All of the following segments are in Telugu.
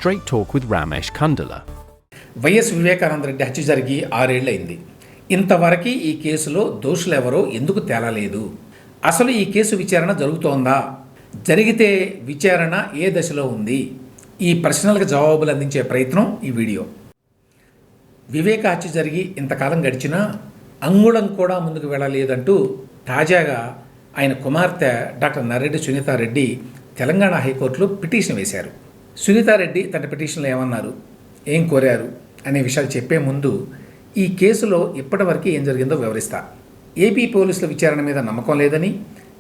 Straight Talk with Ramesh Kundala. YS Vivekananda Reddy హత్య జరిగి 6 ఏళ్లయింది. ఇంతవరకు ఈ కేసులో దోషులెవరో ఎందుకు తేలలేదు? అసలు ఈ కేసు విచారణ జరుగుతోందా? జరిగితే విచారణ ఏ దశలో ఉంది? ఈ ప్రశ్నలకు జవాబులు అందించే ప్రయత్నం ఈ వీడియో. వివేక హత్య జరిగి ఇంతకాలం గడిచినా అంగుళం కూడా ముందుకు వెళ్ళలేదంటూ తాజాగా ఆయన కుమార్తె డాక్టర్ నర్రెడ్డి సునీతారెడ్డి తెలంగాణ హైకోర్టులో పిటిషన్ వేశారు. సునీతారెడ్డి తన పిటిషన్లో ఏమన్నారు, ఏం కోరారు అనే విషయాలు చెప్పే ముందు ఈ కేసులో ఇప్పటివరకు ఏం జరిగిందో వివరిస్తా. ఏపీ పోలీసుల విచారణ మీద నమ్మకం లేదని,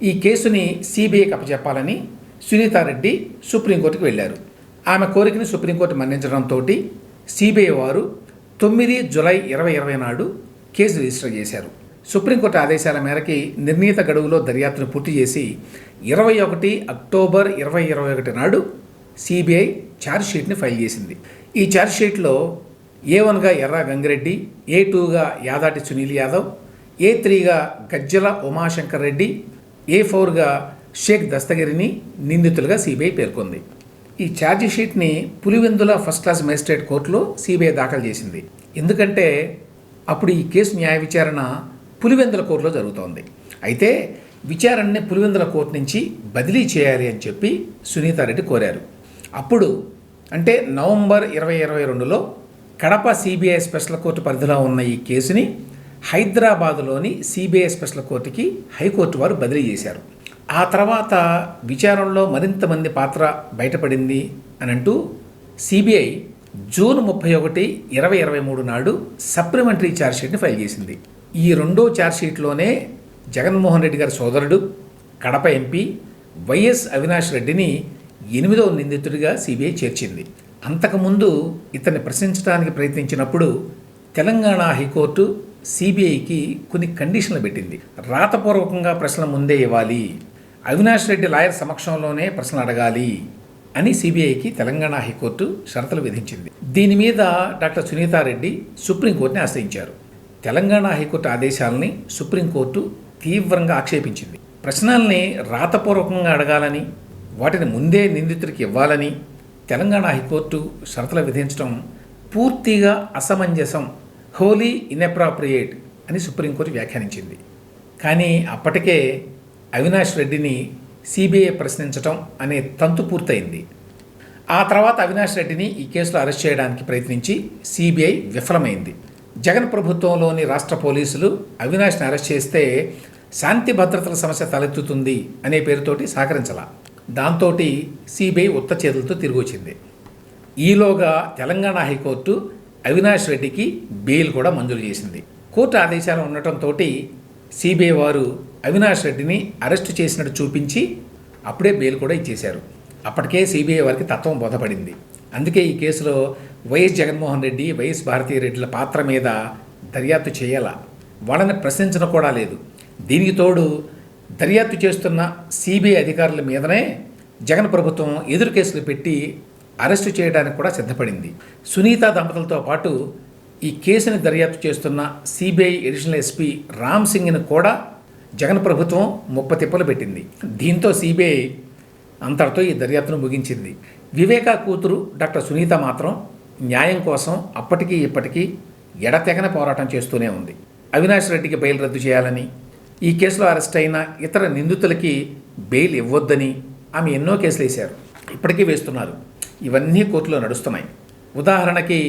ఈ కేసుని సిబిఐకి అప్పచెప్పాలని సునీతారెడ్డి సుప్రీంకోర్టుకు వెళ్ళారు. ఆమె కోరికని సుప్రీంకోర్టు మన్నించడంతో సిబిఐ వారు 9 జూలై 2020 నాడు కేసు రిజిస్టర్ చేశారు. సుప్రీంకోర్టు ఆదేశాల మేరకి నిర్ణీత గడువులో దర్యాప్తును పూర్తి చేసి 21 అక్టోబర్ 2021 నాడు సిబిఐ ఛార్జ్షీట్ని ఫైల్ చేసింది. ఈ ఛార్జ్షీట్లో A1గా ఎర్రా గంగిరెడ్డి, A2గా యాదాటి సునీల్ యాదవ్, A3గా గజ్జల ఉమాశంకర్ రెడ్డి, A4గా షేక్ దస్తగిరిని నిందితులుగా సిబిఐ పేర్కొంది. ఈ ఛార్జ్షీట్ని పులివెందుల ఫస్ట్ క్లాస్ మేజిస్ట్రేట్ కోర్టులో సిబిఐ దాఖలు చేసింది. ఎందుకంటే అప్పుడు ఈ కేసు న్యాయ విచారణ పులివెందుల కోర్టులో జరుగుతోంది. అయితే విచారణని పులివెందుల కోర్టు నుంచి బదిలీ చేయాలి అని చెప్పి సునీతారెడ్డి కోరారు. అప్పుడు అంటే నవంబర్ 2022లో కడప సిబిఐ స్పెషల్ కోర్టు పరిధిలో ఉన్న ఈ కేసుని హైదరాబాదులోని సిబిఐ స్పెషల్ కోర్టుకి హైకోర్టు వారు బదిలీ చేశారు. ఆ తర్వాత విచారణలో మరింత మంది పాత్ర బయటపడింది అని అంటూ సిబిఐ జూన్ 31, 2023 నాడు సప్లిమెంటరీ ఛార్జ్షీట్ని ఫైల్ చేసింది. ఈ రెండో ఛార్జ్షీట్లోనే జగన్మోహన్ రెడ్డి గారి సోదరుడు, కడప ఎంపీ వైఎస్ అవినాష్ రెడ్డిని 8వ నిందితుడిగా సిబిఐ చేర్చింది. అంతకుముందు ఇతన్ని ప్రశ్నించడానికి ప్రయత్నించినప్పుడు తెలంగాణ హైకోర్టు సిబిఐకి కొన్ని కండిషన్లు పెట్టింది. రాతపూర్వకంగా ప్రశ్నలు ముందే ఇవ్వాలి, అవినాష్ రెడ్డి లాయర్ సమక్షంలోనే ప్రశ్నలు అడగాలి అని సిబిఐకి తెలంగాణ హైకోర్టు షరతులు విధించింది. దీని మీద డాక్టర్ సునీతారెడ్డి సుప్రీంకోర్టుని ఆశ్రయించారు. తెలంగాణ హైకోర్టు ఆదేశాలని సుప్రీంకోర్టు తీవ్రంగా ఆక్షేపించింది. ప్రశ్నల్ని రాతపూర్వకంగా అడగాలని, వాటిని ముందే నిందితుడికి ఇవ్వాలని తెలంగాణ హైకోర్టు షరతులు విధించడం పూర్తిగా అసమంజసం, హోలీ ఇన్అప్రాప్రియేట్ అని సుప్రీంకోర్టు వ్యాఖ్యానించింది. కానీ అప్పటికే అవినాష్ రెడ్డిని సిబిఐ ప్రశ్నించడం అనే తంతు పూర్తయింది. ఆ తర్వాత అవినాష్ రెడ్డిని ఈ కేసులో అరెస్ట్ చేయడానికి ప్రయత్నించి సిబిఐ విఫలమైంది. జగన్ ప్రభుత్వంలోని రాష్ట్ర పోలీసులు అవినాష్ని అరెస్ట్ చేస్తే శాంతి భద్రతల సమస్య తలెత్తుతుంది అనే పేరుతోటి సహకరించాల. దాంతో సిబిఐ ఉత్త చేతులతో తిరిగి వచ్చింది. ఈలోగా తెలంగాణ హైకోర్టు అవినాష్ రెడ్డికి బెయిల్ కూడా మంజూరు చేసింది. కోర్టు ఆదేశాలు ఉండటంతో సిబిఐ వారు అవినాష్ రెడ్డిని అరెస్టు చేసినట్టు చూపించి అప్పుడే బెయిల్ కూడా ఇచ్చేశారు. అప్పటికే సిబిఐ వారికి తత్వం బోధపడింది. అందుకే ఈ కేసులో వైఎస్ జగన్మోహన్ రెడ్డి, వైఎస్ భారతీ రెడ్డిల పాత్ర మీద దర్యాప్తు చేయాల, వాళ్ళని ప్రశ్నించడం కూడా లేదు. దీనికి తోడు దర్యాప్తు చేస్తున్న సిబిఐ అధికారుల మీదనే జగన్ ప్రభుత్వం ఎదురు కేసులు పెట్టి అరెస్టు చేయడానికి కూడా సిద్ధపడింది. సునీత దంపతులతో పాటు ఈ కేసుని దర్యాప్తు చేస్తున్న సిబిఐ అడిషనల్ ఎస్పీ రామ్ సింగ్ని కూడా జగన్ ప్రభుత్వం ముప్పతిప్పలు పెట్టింది. దీంతో సిబిఐ అంతటితో ఈ దర్యాప్తును ముగించింది. వివేక కూతురు డాక్టర్ సునీత మాత్రం న్యాయం కోసం అప్పటికీ ఇప్పటికీ ఎడతెగని పోరాటం చేస్తూనే ఉంది. అవినాష్ రెడ్డికి బెయిల్ రద్దు చేయాలని, ఈ కేసులో అరెస్ట్ అయిన ఇతర నిందితులకి బెయిల్ ఇవ్వొద్దని ఆమె ఎన్నో కేసులు వేశారు, ఇప్పటికీ వేస్తున్నారు. ఇవన్నీ కోర్టులో నడుస్తున్నాయి. ఉదాహరణకి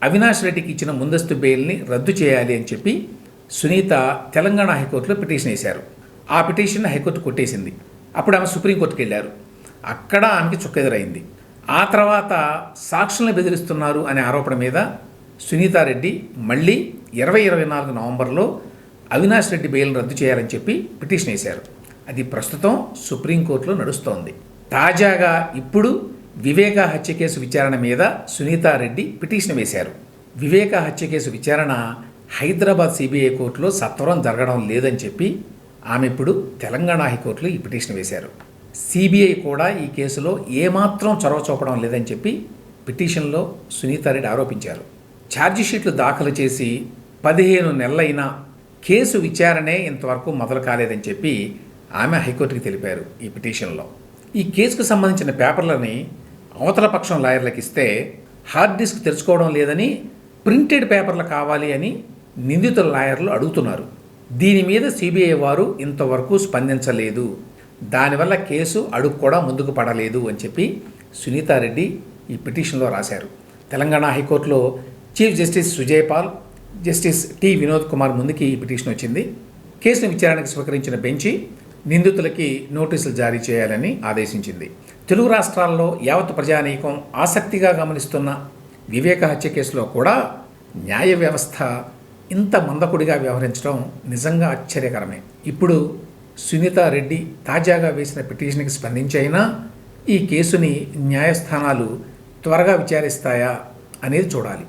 అవినాష్ రెడ్డికి ఇచ్చిన ముందస్తు బెయిల్ని రద్దు చేయాలి అని చెప్పి సునీత తెలంగాణ హైకోర్టులో పిటిషన్ వేశారు. ఆ పిటిషన్ హైకోర్టు కొట్టేసింది. అప్పుడు ఆమె సుప్రీంకోర్టుకి వెళ్ళారు. అక్కడ ఆమెకి చుక్కెదురైంది. ఆ తర్వాత సాక్షులను బెదిరిస్తున్నారు అనే ఆరోపణ మీద సునీతారెడ్డి మళ్ళీ 2024 నవంబర్లో అవినాష్ రెడ్డి బెయిల్ను రద్దు చేయాలని చెప్పి పిటిషన్ వేశారు. అది ప్రస్తుతం సుప్రీంకోర్టులో నడుస్తోంది. తాజాగా ఇప్పుడు వివేక హత్య కేసు విచారణ మీద సునీతారెడ్డి పిటిషన్ వేశారు. వివేక హత్య కేసు విచారణ హైదరాబాద్ సిబిఐ కోర్టులో సత్వరం జరగడం లేదని చెప్పి ఆమె ఇప్పుడు తెలంగాణ హైకోర్టులో ఈ పిటిషన్ వేశారు. సిబిఐ కూడా ఈ కేసులో ఏమాత్రం చొరవ చూపడం లేదని చెప్పి పిటిషన్లో సునీతారెడ్డి ఆరోపించారు. ఛార్జిషీట్లు దాఖలు చేసి 15 నెలలైనా కేసు విచారణే ఇంతవరకు మొదలు కాలేదని చెప్పి ఆమె హైకోర్టుకి తెలిపారు ఈ పిటిషన్లో. ఈ కేసుకు సంబంధించిన పేపర్లని అవతల పక్షం లాయర్లకు ఇస్తే హార్డ్ డిస్క్ తెరుచుకోవడం లేదని ప్రింటెడ్ పేపర్లు కావాలి అని నిందితుల లాయర్లు అడుగుతున్నారు. దీని మీద సిబిఐ వారు ఇంతవరకు స్పందించలేదు. దానివల్ల కేసు అడుగు కూడా ముందుకు పడలేదు అని చెప్పి సునీతారెడ్డి ఈ పిటిషన్లో రాశారు. తెలంగాణ హైకోర్టులో chief justice Sujoy Paul, justice T Vinod Kumar ముందుకి ఈ పిటిషన్ వచ్చింది. కేసును విచారణకు స్వీకరించిన బెంచి నిందితులకి నోటీసులు జారీ చేయాలని ఆదేశించింది. తెలుగు రాష్ట్రాల్లో యావత్ ప్రజానీకం ఆసక్తిగా గమనిస్తున్న వివేక హత్య కేసులో కూడా న్యాయ వ్యవస్థ ఇంత మందకుడిగా వ్యవహరించడం నిజంగా ఆశ్చర్యకరమే. ఇప్పుడు సునీతారెడ్డి తాజాగా వేసిన పిటిషన్కి స్పందించైనా ఈ కేసుని న్యాయస్థానాలు త్వరగా విచారిస్తాయా అనేది చూడాలి.